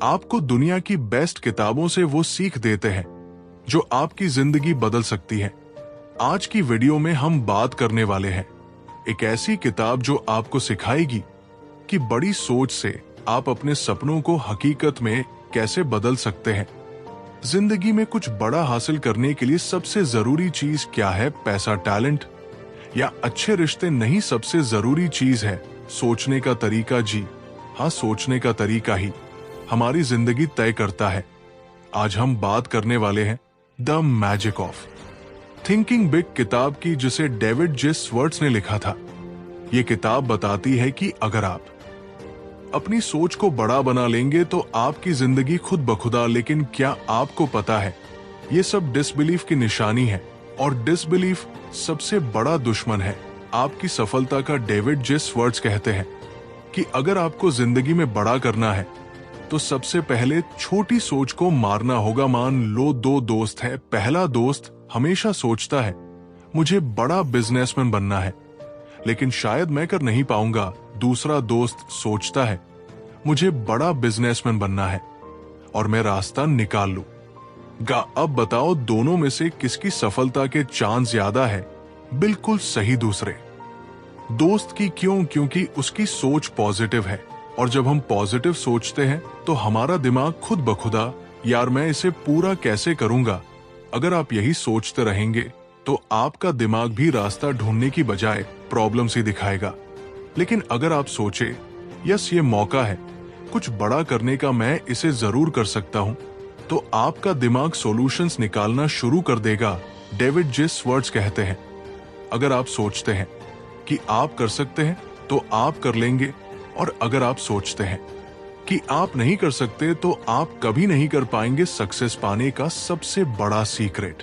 आपको दुनिया की बेस्ट किताबों से वो सीख देते हैं जो आपकी जिंदगी बदल सकती है। आज की वीडियो में हम बात करने वाले हैं एक ऐसी किताब जो आपको सिखाएगी कि बड़ी सोच से आप अपने सपनों को हकीकत में कैसे बदल सकते हैं। जिंदगी में कुछ बड़ा हासिल करने के लिए सबसे जरूरी चीज क्या है? पैसा, टैलेंट या अच्छे रिश्ते नहीं। सबसे जरूरी चीज है सोचने का तरीका। जी हाँ, सोचने का तरीका ही हमारी जिंदगी तय करता है। आज हम बात करने वाले हैं the magic of thinking big किताब की, जिसे डेविड जे स्वर्ट्स ने लिखा था। ये किताब बताती है कि अगर आप अपनी सोच को बड़ा बना लेंगे तो आपकी जिंदगी खुद बखुदा। लेकिन क्या आपको पता है ये सब डिसबिलीफ की निशानी है और डिसबिलीफ सबसे बड़ा दुश्मन है आपकी सफलता का। डेविड जे स्वर्ट्स कहते हैं कि अगर आपको जिंदगी में बड़ा करना है तो सबसे पहले छोटी सोच को मारना होगा। मान लो दो दोस्त हैं। पहला दोस्त हमेशा सोचता है मुझे बड़ा बिजनेसमैन बनना है, लेकिन शायद मैं कर नहीं पाऊंगा। दूसरा दोस्त सोचता है मुझे बड़ा बिजनेसमैन बनना है और मैं रास्ता निकाल लूंगा। अब बताओ दोनों में से किसकी सफलता के चांस ज्यादा है? बिल्कुल सही, दूसरे दोस्त की। क्यों? क्योंकि उसकी सोच पॉजिटिव है और जब हम पॉजिटिव सोचते हैं तो हमारा दिमाग खुद बखुदा यार मैं इसे पूरा कैसे करूंगा। अगर आप यही सोचते रहेंगे तो आपका दिमाग भी रास्ता ढूंढने की बजाय प्रॉब्लम्स ही दिखाएगा। लेकिन अगर आप सोचे यस ये मौका है कुछ बड़ा करने का, मैं इसे जरूर कर सकता हूं, तो आपका दिमाग सॉल्यूशंस निकालना शुरू कर देगा। डेविड जे स्वर्ट्स कहते हैं अगर आप सोचते हैं कि आप कर सकते हैं तो आप कर लेंगे, और अगर आप सोचते हैं कि आप नहीं कर सकते तो आप कभी नहीं कर पाएंगे। सक्सेस पाने का सबसे बड़ा सीक्रेट,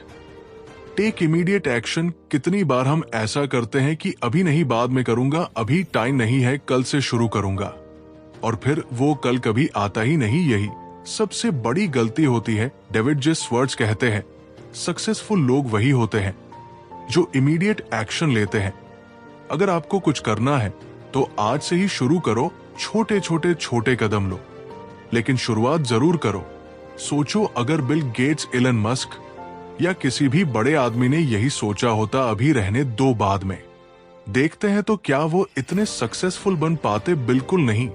टेक इमीडिएट एक्शन। कितनी बार हम ऐसा करते हैं कि अभी नहीं, बाद में करूंगा, अभी टाइम नहीं है, कल से शुरू करूंगा, और फिर वो कल कभी आता ही नहीं। यही सबसे बड़ी गलती होती है। डेविड जे स्वर्ट्स कहते हैं सक्सेसफुल लोग वही होते हैं जो इमीडिएट एक्शन लेते हैं। अगर आपको कुछ करना है तो आज से ही शुरू करो। छोटे कदम लो, लेकिन शुरुआत जरूर करो। सोचो अगर बिल गेट्स, एलन मस्क या किसी भी बड़े आदमी ने यही सोचा होता अभी रहने दो, बाद में देखते हैं, तो क्या वो इतने सक्सेसफुल बन पाते? बिल्कुल नहीं।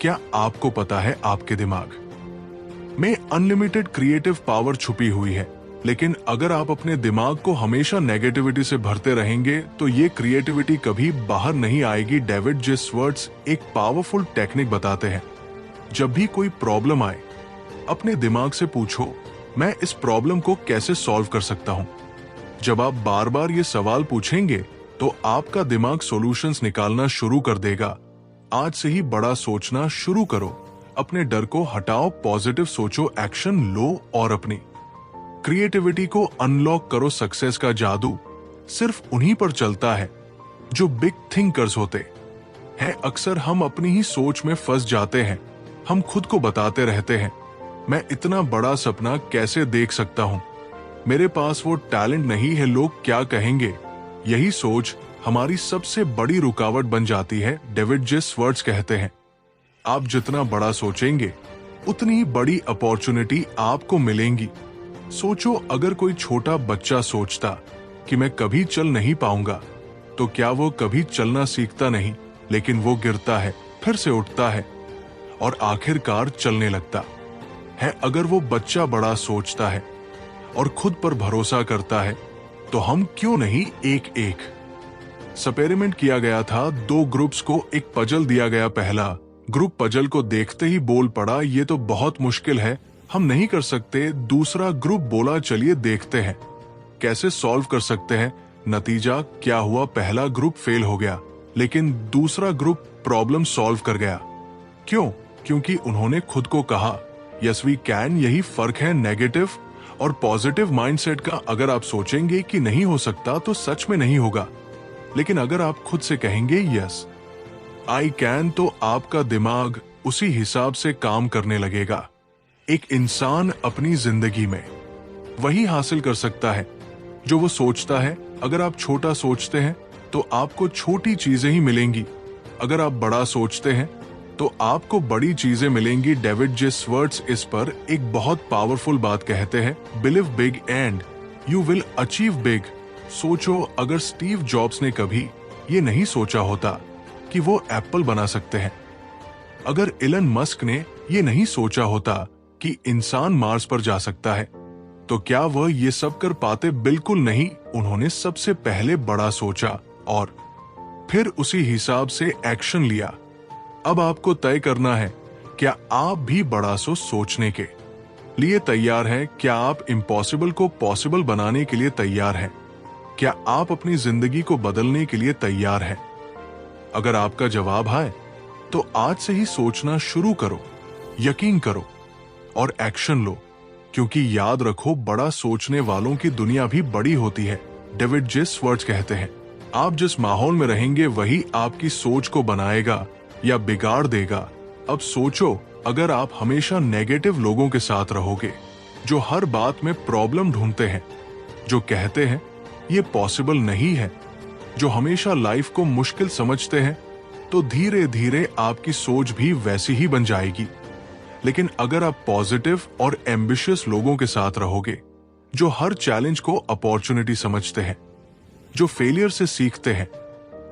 क्या आपको पता है आपके दिमाग में अनलिमिटेड क्रिएटिव पावर छुपी हुई है, लेकिन अगर आप अपने दिमाग को हमेशा नेगेटिविटी से भरते रहेंगे तो ये क्रिएटिविटी कभी बाहर नहीं आएगी। डेविड जे स्वर्ट्स एक पावरफुल टेक्निक बताते हैं। जब भी कोई प्रॉब्लम आए अपने दिमाग से पूछो मैं इस प्रॉब्लम को कैसे सॉल्व कर सकता हूं। जब आप बार बार ये सवाल पूछेंगे तो आपका दिमाग सॉल्यूशंस निकालना शुरू कर देगा। आज से ही बड़ा सोचना शुरू करो। अपने डर को हटाओ, पॉजिटिव सोचो, एक्शन लो और अपनी क्रिएटिविटी को अनलॉक करो। सक्सेस का जादू सिर्फ उन्हीं पर चलता है जो बिग थिंकर्स होते हैं। अक्सर हम अपनी ही सोच में फंस जाते हैं। हम खुद को बताते रहते हैं मैं इतना बड़ा सपना कैसे देख सकता हूं, मेरे पास वो टैलेंट नहीं है, लोग क्या कहेंगे। यही सोच हमारी सबसे बड़ी रुकावट बन जाती है। डेविड जे स्वर्ट्स कहते हैं आप जितना बड़ा सोचेंगे उतनी ही बड़ी अपॉर्चुनिटी आपको मिलेंगी। सोचो अगर कोई छोटा बच्चा सोचता कि मैं कभी चल नहीं पाऊंगा, तो क्या वो कभी चलना सीखता नहीं, लेकिन वो गिरता है, फिर से उठता है और आखिरकार चलने लगता है। अगर वो बच्चा बड़ा सोचता है और खुद पर भरोसा करता है तो हम क्यों नहीं। एक एक्सपेरिमेंट किया गया था। दो ग्रुप्स को एक पजल दिया गया। पहला ग्रुप पजल को देखते ही बोल पड़ा ये तो बहुत मुश्किल है, हम नहीं कर सकते। दूसरा ग्रुप बोला चलिए देखते हैं कैसे सॉल्व कर सकते हैं। नतीजा क्या हुआ? पहला ग्रुप फेल हो गया, लेकिन दूसरा ग्रुप प्रॉब्लम सॉल्व कर गया। क्यों? क्योंकि उन्होंने खुद को कहा यस वी कैन। यही फर्क है नेगेटिव और पॉजिटिव माइंडसेट का। अगर आप सोचेंगे कि नहीं हो सकता तो सच में नहीं होगा, लेकिन अगर आप खुद से कहेंगे यस आई कैन, तो आपका दिमाग उसी हिसाब से काम करने लगेगा। एक इंसान अपनी जिंदगी में वही हासिल कर सकता है जो वो सोचता है। अगर आप छोटा सोचते हैं तो आपको छोटी चीजें ही मिलेंगी। अगर आप बड़ा सोचते हैं तो आपको बड़ी चीजें मिलेंगी। डेविड जे स्वर्ट्स इस पर एक बहुत पावरफुल बात कहते हैं, believe big and you will achieve big. सोचो, अगर स्टीव जॉब्स ने कभी ये नहीं सोचा होता कि वो एप्पल बना सकते हैं, अगर इलन मस्क ने ये नहीं सोचा होता कि इंसान मार्स पर जा सकता है, तो क्या वह ये सब कर पाते? बिल्कुल नहीं। उन्होंने सबसे पहले बड़ा सोचा और फिर उसी हिसाब से एक्शन लिया। अब आपको तय करना है, क्या आप भी बड़ा सोचने के लिए तैयार हैं? क्या आप इम्पॉसिबल को पॉसिबल बनाने के लिए तैयार हैं? क्या आप अपनी जिंदगी को बदलने के लिए तैयार हैं? अगर आपका जवाब है तो आज से ही सोचना शुरू करो, यकीन करो और एक्शन लो, क्योंकि याद रखो, बड़ा सोचने वालों की दुनिया भी बड़ी होती है। डेविड जे स्वर्ट्स कहते हैं, आप जिस माहौल में रहेंगे वही आपकी सोच को बनाएगा या बिगाड़ देगा। अब सोचो, अगर आप हमेशा नेगेटिव लोगों के साथ रहोगे, जो हर बात में प्रॉब्लम ढूंढते हैं, जो कहते हैं ये पॉसिबल नहीं है, जो हमेशा लाइफ को मुश्किल समझते हैं, तो धीरे धीरे आपकी सोच भी वैसी ही बन जाएगी। लेकिन अगर आप पॉजिटिव और एम्बिशियस लोगों के साथ रहोगे, जो हर चैलेंज को अपॉर्चुनिटी समझते हैं, जो फेलियर से सीखते हैं,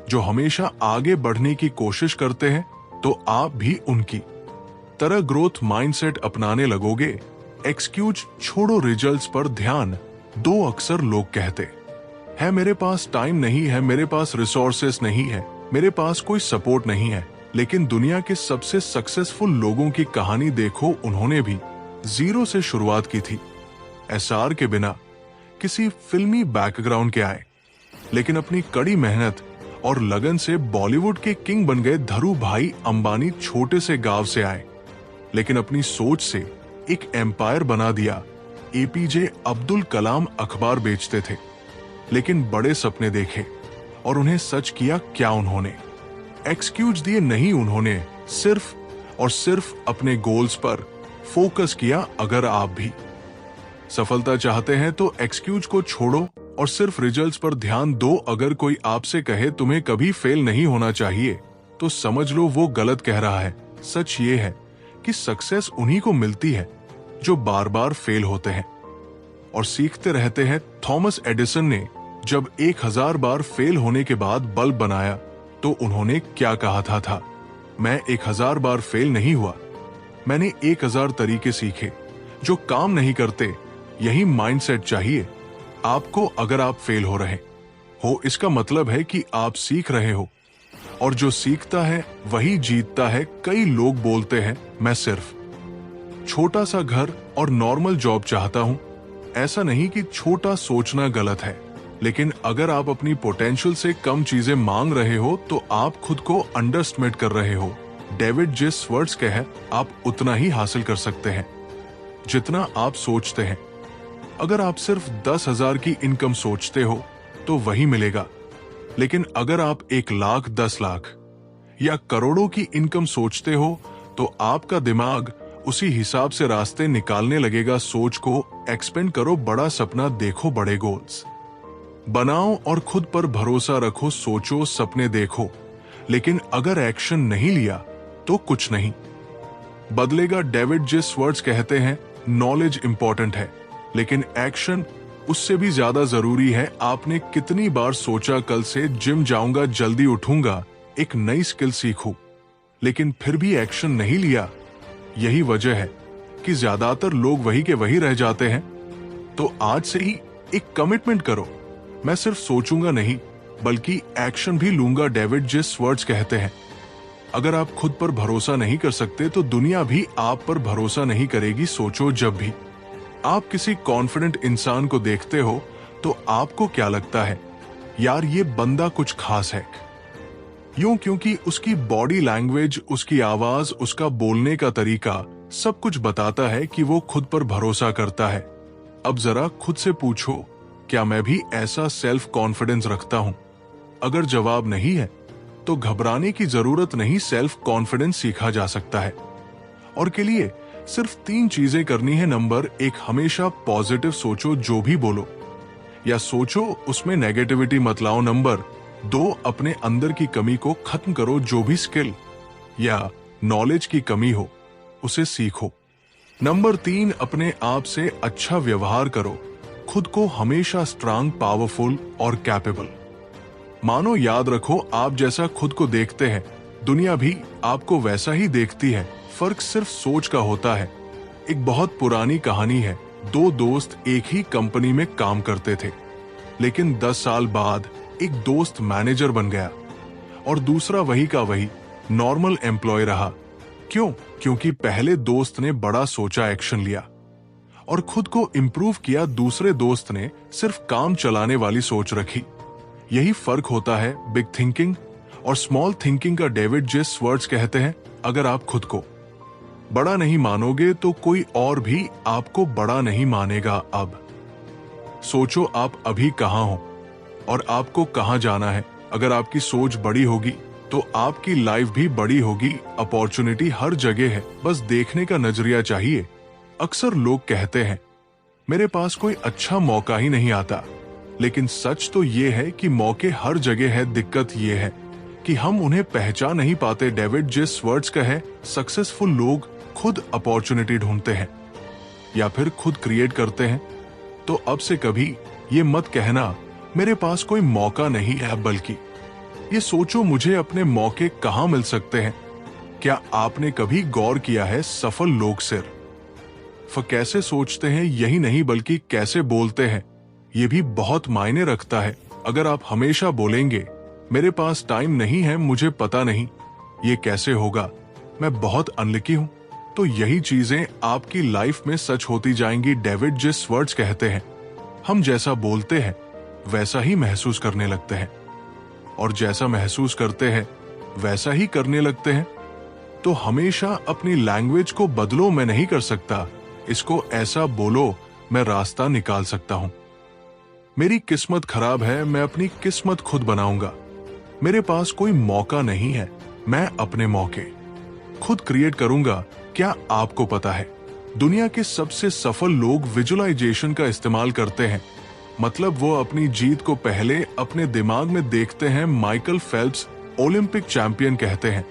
जो हमेशा आगे बढ़ने की कोशिश करते हैं, तो आप भी उनकी तरह ग्रोथ माइंडसेट अपनाने लगोगे। एक्सक्यूज छोड़ो, रिजल्ट्स पर ध्यान दो। अक्सर लोग कहते हैं, मेरे पास टाइम नहीं है, मेरे पास रिसोर्सेस नहीं है, मेरे पास कोई सपोर्ट नहीं है। लेकिन दुनिया के सबसे सक्सेसफुल लोगों की कहानी देखो, उन्होंने भी जीरो से शुरुआत की थी। एसआर के बिना किसी फिल्मी बैकग्राउंड के आए, लेकिन अपनी कड़ी मेहनत और लगन से बॉलीवुड के किंग बन गए। धरू भाई अंबानी छोटे से गांव से आए, लेकिन अपनी सोच से एक एम्पायर बना दिया। एपीजे अब्दुल कलाम अखबार बेचते थे, लेकिन बड़े सपने देखे और उन्हें सच किया। क्या उन्होंने एक्सक्यूज दिए? नहीं, उन्होंने सिर्फ और सिर्फ अपने गोल्स पर फोकस किया। अगर आप भी सफलता चाहते हैं तो एक्सक्यूज को छोड़ो और सिर्फ रिजल्ट्स पर ध्यान दो। अगर कोई आपसे कहे तुम्हें कभी फेल नहीं होना चाहिए, तो समझ लो वो गलत कह रहा है। सच ये है कि सक्सेस उन्हीं को मिलती है जो बार बार फेल होते हैं और सीखते रहते हैं। थॉमस एडिसन ने जब 1000 बार फेल होने के बाद बल्ब बनाया, तो उन्होंने क्या कहा था? मैं 1000 बार फेल नहीं हुआ, मैंने 1000 तरीके सीखे जो काम नहीं करते। यही माइंडसेट चाहिए आपको। अगर आप फेल हो रहे हो, इसका मतलब है कि आप सीख रहे हो, और जो सीखता है वही जीतता है। कई लोग बोलते हैं, मैं सिर्फ छोटा सा घर और नॉर्मल जॉब चाहता हूं। ऐसा नहीं कि छोटा सोचना गलत है, लेकिन अगर आप अपनी पोटेंशियल से कम चीजें मांग रहे हो, तो आप खुद को अंडरएस्टिमेट कर रहे हो। डेविड जे स्वर्ट्स कहे, आप उतना ही हासिल कर सकते हैं जितना आप सोचते हैं। अगर आप सिर्फ 10,000 की इनकम सोचते हो तो वही मिलेगा, लेकिन अगर आप 1 लाख, 10 लाख या करोड़ों की इनकम सोचते हो, तो आपका दिमाग उसी हिसाब से रास्ते निकालने लगेगा। सोच को एक्सपेंड करो, बड़ा सपना देखो, बड़े गोल्स बनाओ और खुद पर भरोसा रखो। सोचो, सपने देखो, लेकिन अगर एक्शन नहीं लिया तो कुछ नहीं बदलेगा। डेविड जे स्वर्ट्स कहते हैं, नॉलेज इंपॉर्टेंट है, लेकिन एक्शन उससे भी ज्यादा जरूरी है। आपने कितनी बार सोचा कल से जिम जाऊंगा, जल्दी उठूंगा, एक नई स्किल सीखूं, लेकिन फिर भी एक्शन नहीं लिया? यही वजह है कि ज्यादातर लोग वही के वही रह जाते हैं। तो आज से ही एक कमिटमेंट करो, मैं सिर्फ सोचूंगा नहीं बल्कि एक्शन भी लूंगा। डेविड जे स्वर्ट्स कहते हैं, अगर आप खुद पर भरोसा नहीं कर सकते तो दुनिया भी आप पर भरोसा नहीं करेगी। सोचो, जब भी आप किसी कॉन्फिडेंट इंसान को देखते हो तो आपको क्या लगता है? यार, ये बंदा कुछ खास है। यूं क्योंकि उसकी बॉडी लैंग्वेज, उसकी आवाज, उसका बोलने का तरीका सब कुछ बताता है कि वो खुद पर भरोसा करता है। अब जरा खुद से पूछो, क्या मैं भी ऐसा सेल्फ कॉन्फिडेंस रखता हूं? अगर जवाब नहीं है तो घबराने की जरूरत नहीं, सेल्फ कॉन्फिडेंस सीखा जा सकता है। और के लिए सिर्फ 3 चीजें करनी है। नंबर 1, हमेशा पॉजिटिव सोचो, जो भी बोलो या सोचो उसमें नेगेटिविटी मत लाओ। नंबर 2, अपने अंदर की कमी को खत्म करो, जो भी स्किल या नॉलेज की कमी हो, उसे सीखो। नंबर 3, अपने आप से अच्छा व्यवहार करो। खुद को हमेशा स्ट्रांग, पावरफुल और कैपेबल मानो। याद रखो, आप जैसा खुद को देखते हैं, दुनिया भी आपको वैसा ही देखती है। फर्क सिर्फ सोच का होता है। एक बहुत पुरानी कहानी है। 2 दोस्त एक ही कंपनी में काम करते थे, लेकिन 10 साल बाद एक दोस्त मैनेजर बन गया और दूसरा वही का वही नॉर्मल एम्प्लॉय रहा। क्यों? क्योंकि पहले दोस्त ने बड़ा सोचा, एक्शन लिया और खुद को इम्प्रूव किया। दूसरे दोस्त ने सिर्फ काम चलाने वाली सोच रखी। यही फर्क होता है बिग थिंकिंग और स्मॉल थिंकिंग का। डेविड जे स्वर्ट्स कहते हैं, अगर आप खुद को बड़ा नहीं मानोगे तो कोई और भी आपको बड़ा नहीं मानेगा। अब सोचो, आप अभी कहां हो और आपको कहां जाना है। अगर आपकी सोच बड़ी होगी तो आपकी लाइफ भी बड़ी होगी। अपॉर्चुनिटी हर जगह है, बस देखने का नजरिया चाहिए। अक्सर लोग कहते हैं, मेरे पास कोई अच्छा मौका ही नहीं आता, लेकिन सच तो ये है कि मौके हर जगह है। दिक्कत ये है कि हम उन्हें पहचान नहीं पाते। डेविड जे स्वर्ट्स का है, सक्सेसफुल लोग खुद अपॉर्चुनिटी ढूंढते हैं या फिर खुद क्रिएट करते हैं। तो अब से कभी ये मत कहना मेरे पास कोई मौका नहीं है, बल्कि ये सोचो, मुझे अपने मौके कहां मिल सकते हैं। क्या आपने कभी गौर किया है, सफल लोग सिर्फ कैसे सोचते हैं यही नहीं, बल्कि कैसे बोलते हैं ये भी बहुत मायने रखता है। अगर आप हमेशा बोलेंगे, मेरे पास टाइम नहीं है, मुझे पता नहीं ये कैसे होगा, मैं बहुत अनलकी हूं, तो यही चीजें आपकी लाइफ में सच होती जाएंगी। डेविड जे स्वर्ट्स कहते हैं, हम जैसा बोलते हैं वैसा ही महसूस करने लगते हैं, और जैसा महसूस करते हैं वैसा ही करने लगते हैं। तो हमेशा अपनी लैंग्वेज को बदलो, मैं नहीं कर सकता, इसको ऐसा बोलो, मैं रास्ता निकाल सकता हूं। मेरी किस्मत खराब है, मैं अपनी किस्मत खुद बनाऊंगा। मेरे पास कोई मौका नहीं है, मैं अपने मौके खुद क्रिएट करूंगा। क्या आपको पता है, दुनिया के सबसे सफल लोग विजुअलाइजेशन का इस्तेमाल करते हैं। मतलब वो अपनी जीत को पहले अपने दिमाग में देखते हैं। माइकल फेल्प्स ओलंपिक चैंपियन कहते हैं,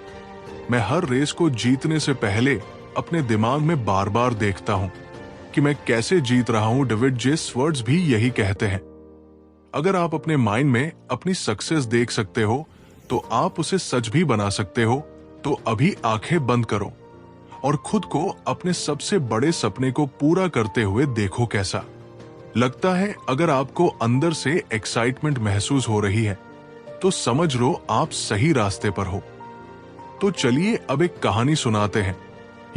मैं हर रेस को जीतने से पहले अपने दिमाग में बार बार देखता हूं कि मैं कैसे जीत रहा हूं। डेविड जे स्वर्ट्स भी यही कहते हैं, अगर आप अपने माइंड में अपनी सक्सेस देख सकते हो तो आप उसे सच भी बना सकते हो। तो अभी आंखें बंद करो और खुद को अपने सबसे बड़े सपने को पूरा करते हुए देखो। कैसा लगता है? अगर आपको अंदर से एक्साइटमेंट महसूस हो रही है तो समझ लो आप सही रास्ते पर हो। तो चलिए अब एक कहानी सुनाते हैं।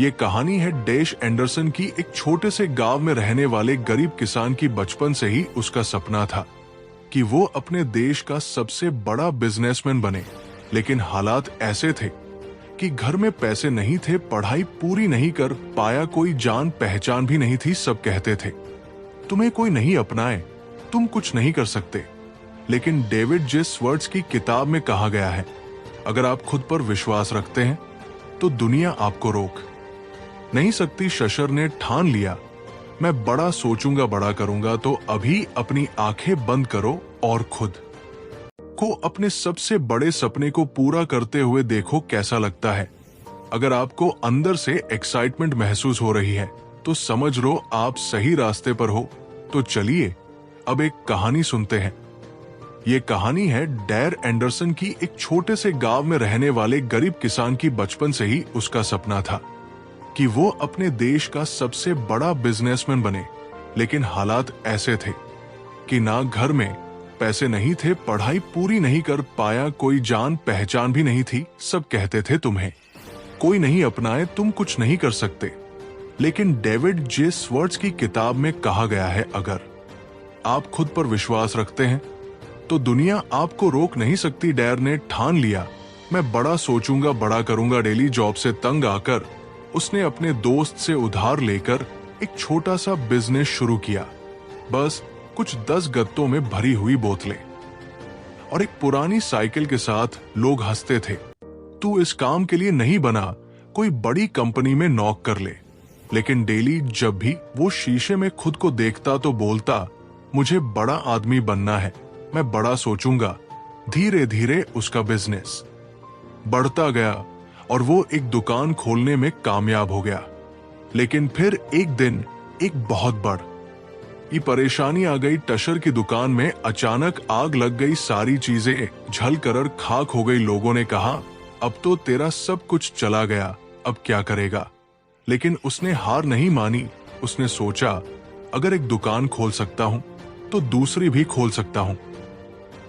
ये कहानी है डैश एंडरसन की। एक छोटे से गांव में रहने वाले गरीब किसान की बचपन से ही उसका सपना था कि वो अपने देश का सबसे बड़ा बिजनेसमैन बने। लेकिन हालात ऐसे थे कि घर में पैसे नहीं थे, पढ़ाई पूरी नहीं कर पाया, कोई जान पहचान भी नहीं थी। सब कहते थे, तुम्हें कोई नहीं अपनाए, तुम कुछ नहीं कर सकते। लेकिन डेविड जे स्वर्ट्स की किताब में कहा गया है, अगर आप खुद पर विश्वास रखते हैं तो दुनिया आपको रोक नहीं सकती। शशर ने ठान लिया, मैं बड़ा सोचूंगा, बड़ा करूंगा। तो अभी अपनी आंखें बंद करो और खुद को अपने सबसे बड़े सपने को पूरा करते हुए देखो कैसा लगता है। अगर आपको अंदर से एक्साइटमेंट महसूस हो रही है तो समझ लो आप सही रास्ते पर हो। तो चलिए अब एक कहानी सुनते हैं। ये कहानी है डैर एंडरसन की। एक छोटे से गांव में रहने वाले गरीब किसान की बचपन से ही उसका सपना था कि वो अपने देश का सबसे बड़ा बिजनेसमैन बने। लेकिन हालात ऐसे थे कि ना घर में पैसे नहीं थे, पढ़ाई पूरी नहीं कर पाया, कोई जान पहचान भी नहीं थी। सब कहते थे तुम्हें कोई नहीं अपनाए, तुम कुछ नहीं कर सकते। लेकिन डेविड जे स्वर्ट्स की किताब में कहा गया है, अगर आप खुद पर विश्वास रखते हैं तो दुनिया आपको रोक नहीं सकती। डैर ने ठान लिया, मैं बड़ा सोचूंगा, बड़ा करूंगा। डेली जॉब से तंग आकर उसने अपने दोस्त से उधार लेकर एक छोटा सा बिजनेस शुरू किया। बस कुछ 10 गत्तों में भरी हुई बोतलें और एक पुरानी साइकिल के साथ लोग हंसते थे, तू इस काम के लिए नहीं बना, कोई बड़ी कंपनी में नौक कर ले। लेकिन डेली जब भी वो शीशे में खुद को देखता तो बोलता, मुझे बड़ा आदमी बनना है, मैं बड़ा सोचूंगा। धीरे धीरे उसका बिजनेस बढ़ता गया। और वो एक दुकान खोलने में कामयाब हो गया। लेकिन फिर एक दिन एक बहुत बड़ी परेशानी आ गई। टशर की दुकान में अचानक आग लग गई, सारी चीजें जल कर खाक हो गई। लोगों ने कहा, अब तो तेरा सब कुछ चला गया, अब क्या करेगा? लेकिन उसने हार नहीं मानी। उसने सोचा, अगर एक दुकान खोल सकता हूं तो दूसरी भी खोल सकता हूं।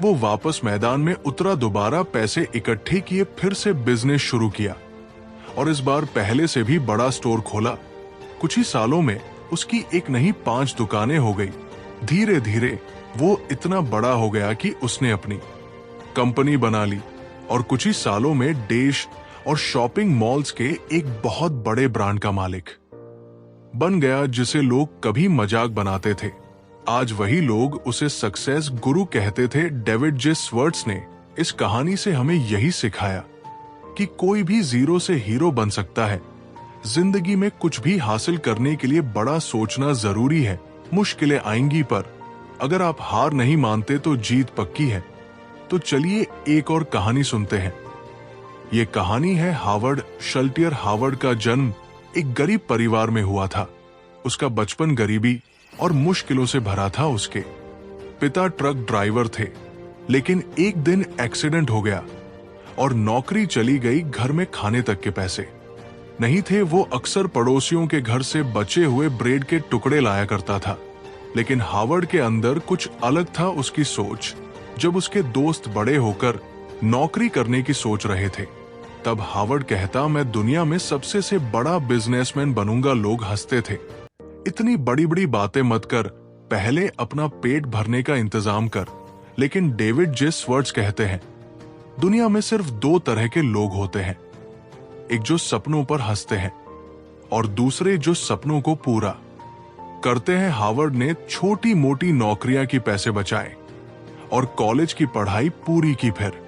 वो वापस मैदान में उतरा, दोबारा पैसे इकट्ठे किए, फिर से बिजनेस शुरू किया और इस बार पहले से भी बड़ा स्टोर खोला। कुछ ही सालों में उसकी एक नहीं 5 दुकानें हो गई। धीरे धीरे वो इतना बड़ा हो गया कि उसने अपनी कंपनी बना ली और कुछ ही सालों में देश और शॉपिंग मॉल्स के एक बहुत बड़े ब्रांड का मालिक बन गया, जिसे लोग कभी मजाक बनाते थे। आज वही लोग उसे सक्सेस गुरु कहते थे। डेविड जे स्वर्ट्स ने इस कहानी से हमें यही सिखाया कि कोई भी जीरो से हीरो बन सकता है। जिंदगी में कुछ भी हासिल करने के लिए बड़ा सोचना जरूरी है। मुश्किलें आएंगी, पर अगर आप हार नहीं मानते तो जीत पक्की है। तो चलिए एक और कहानी सुनते हैं। ये कहानी है हावर्ड शल्टियर। हावर्ड का जन्म एक गरीब परिवार में हुआ था। उसका बचपन गरीबी और मुश्किलों से भरा था। उसके पिता ट्रक ड्राइवर थे, लेकिन एक दिन एक्सीडेंट हो गया और नौकरी चली गई। घर में खाने तक के पैसे नहीं थे। वो अक्सर पड़ोसियों के घर से बचे हुए ब्रेड के टुकड़े लाया करता था। लेकिन हावर्ड के अंदर कुछ अलग था। उसकी सोच, जब उसके दोस्त बड़े होकर नौकरी करने की सोच रहे थे, तब हावर्ड कहता, मैं दुनिया में सबसे से बड़ा बिजनेसमैन बनूंगा। लोग हंसते थे, इतनी बड़ी बड़ी बातें मत कर, पहले अपना पेट भरने का इंतजाम कर। लेकिन डेविड जे स्वर्ट्स कहते हैं, दुनिया में सिर्फ 2 तरह के लोग होते हैं, एक जो सपनों पर हंसते हैं और दूसरे जो सपनों को पूरा करते हैं। हावर्ड ने छोटी मोटी नौकरियां की, पैसे बचाए और कॉलेज की पढ़ाई पूरी की। फिर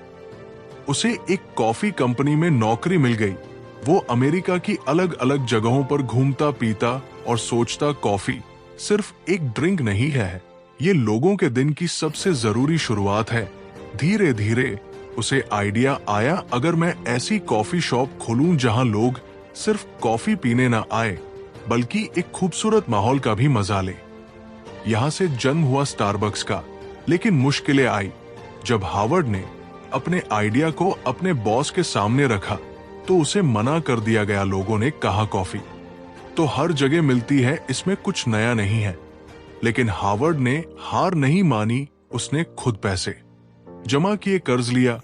उसे एक कॉफी कंपनी में नौकरी मिल गई। वो अमेरिका की अलग अलग जगहों पर घूमता पीता और सोचता, कॉफी सिर्फ एक ड्रिंक नहीं है, ये लोगों के दिन की सबसे जरूरी शुरुआत है। धीरे धीरे उसे आइडिया आया, अगर मैं ऐसी कॉफी शॉप खोलूं जहां लोग सिर्फ कॉफी पीने ना आए, बल्कि एक खूबसूरत माहौल का भी मजा ले। यहां से जन्म हुआ स्टारबक्स का। लेकिन मुश्किलें आई। जब हावर्ड ने अपने आइडिया को अपने बॉस के सामने रखा तो उसे मना कर दिया गया। लोगों ने कहा, कॉफी तो हर जगह मिलती है, इसमें कुछ नया नहीं है। लेकिन हावर्ड ने हार नहीं मानी। उसने खुद पैसे जमा किए, कर्ज लिया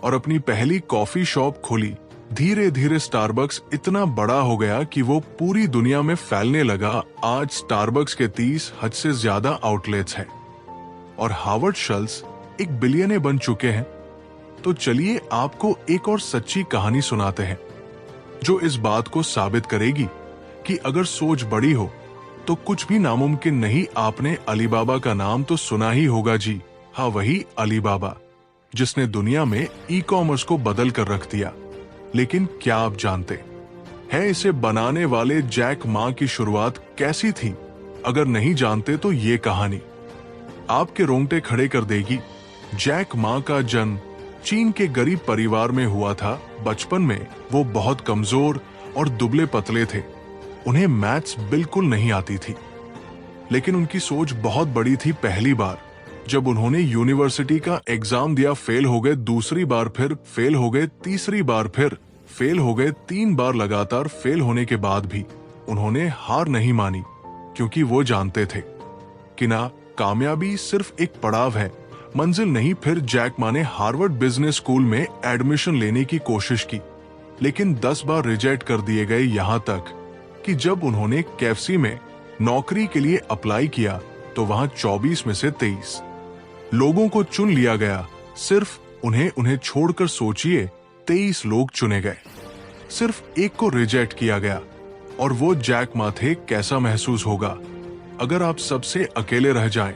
और अपनी पहली कॉफी शॉप खोली। धीरे धीरे स्टारबक्स इतना बड़ा हो गया कि वो पूरी दुनिया में फैलने लगा। आज स्टारबक्स के 30 हद से ज्यादा आउटलेट्स हैं और हावर्ड शल्ट्स एक बिलियनर बन चुके हैं। तो चलिए आपको एक और सच्ची कहानी सुनाते हैं, जो इस बात को साबित करेगी कि अगर सोच बड़ी हो तो कुछ भी नामुमकिन नहीं। आपने अलीबाबा का नाम तो सुना ही होगा जी। हाँ, वही अलीबाबा, जिसने दुनिया में ई-कॉमर्स को बदल कर रख दिया। लेकिन क्या आप जानते हैं इसे बनाने वाले जैक मा की शुरुआत कैसी थी? अगर नहीं जानते तो ये कहानी आपके रोंगटे खड़े कर देगी। जैक मा का जन्म चीन के गरीब परिवार में हुआ था। बचपन में वो बहुत कमजोर और दुबले पतले थे। उन्हें मैथ्स बिल्कुल नहीं आती थी, लेकिन उनकी सोच बहुत बड़ी थी। पहली बार जब उन्होंने यूनिवर्सिटी का एग्जाम दिया, फेल हो गए। दूसरी बार फिर फेल हो गए। तीसरी बार फिर फेल हो गए। 3 बार लगातार फेल होने के बाद भी उन्होंने हार नहीं मानी, क्योंकि वो जानते थे कि ना कामयाबी सिर्फ एक पड़ाव है, मंजिल नहीं। फिर जैक मा ने हार्वर्ड बिजनेस स्कूल में एडमिशन लेने की कोशिश की, लेकिन 10 बार रिजेक्ट कर दिए गए। यहां तक कि जब उन्होंने केएफसी में नौकरी के लिए अप्लाई किया तो वहां 24 में से 23 लोगों को चुन लिया गया। सिर्फ उन्हें छोड़कर सोचिए, 23 लोग चुने गए, सिर्फ एक को रिजेक्ट किया गया और वो जैक मा थे। कैसा महसूस होगा अगर आप सबसे अकेले रह जाएं?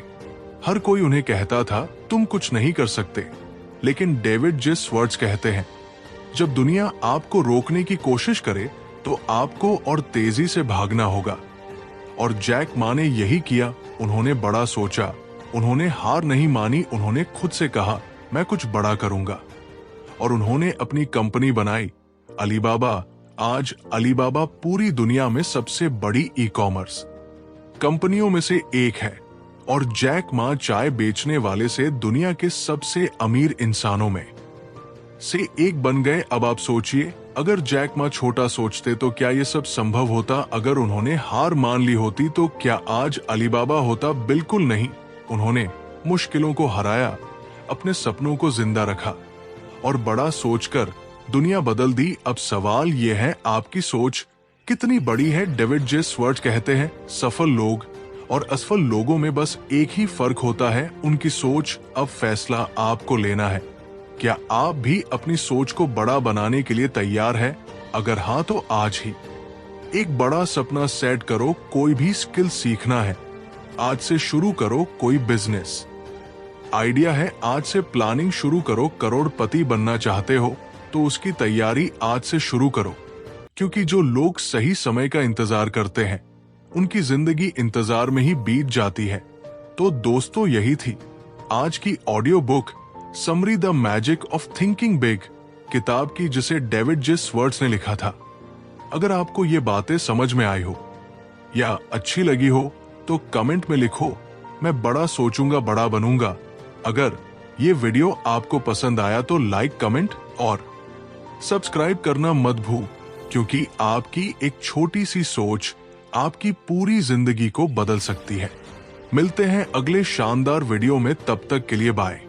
हर कोई उन्हें कहता था, तुम कुछ नहीं कर सकते। लेकिन डेविड जे स्वर्ट्स कहते हैं, जब दुनिया आपको रोकने की कोशिश करे तो आपको और तेजी से भागना होगा। और जैक मा ने यही किया। उन्होंने बड़ा सोचा, उन्होंने हार नहीं मानी। उन्होंने खुद से कहा, मैं कुछ बड़ा करूंगा। और उन्होंने अपनी कंपनी बनाई अलीबाबा। आज अलीबाबा पूरी दुनिया में सबसे बड़ी ई कॉमर्स कंपनियों में से एक है और जैक मा चाय बेचने वाले से दुनिया के सबसे अमीर इंसानों में से एक बन गए। अब आप सोचिए, अगर जैक मा छोटा सोचते तो क्या ये सब संभव होता? अगर उन्होंने हार मान ली होती तो क्या आज अलीबाबा होता? बिल्कुल नहीं। उन्होंने मुश्किलों को हराया, अपने सपनों को जिंदा रखा और बड़ा सोचकर दुनिया बदल दी। अब सवाल ये है, आपकी सोच कितनी बड़ी है? डेविड जे स्वर्ट कहते हैं, सफल लोग और असफल लोगों में बस एक ही फर्क होता है, उनकी सोच। अब फैसला आपको लेना है। क्या आप भी अपनी सोच को बड़ा बनाने के लिए तैयार है? अगर हाँ तो आज ही एक बड़ा सपना सेट करो। कोई भी स्किल सीखना है, आज से शुरू करो। कोई बिजनेस आइडिया है, आज से प्लानिंग शुरू करो। करोड़पति बनना चाहते हो तो उसकी तैयारी आज से शुरू करो, क्योंकि जो लोग सही समय का इंतजार करते हैं उनकी जिंदगी इंतजार में ही बीत जाती है। तो दोस्तों, यही थी आज की audio book summary the magic of thinking big किताब की, जिसे डेविड जे स्वर्ट्स ने लिखा था। अगर आपको ये बातें समझ में आई हो या अच्छी लगी हो तो कमेंट में लिखो, मैं बड़ा सोचूंगा, बड़ा बनूंगा। अगर ये वीडियो आपको पसंद आया तो लाइक, कमेंट और सब्सक्राइब करना मत भूल, क्योंकि आपकी एक छोटी सी सोच आपकी पूरी जिंदगी को बदल सकती है। मिलते हैं अगले शानदार वीडियो में, तब तक के लिए बाय।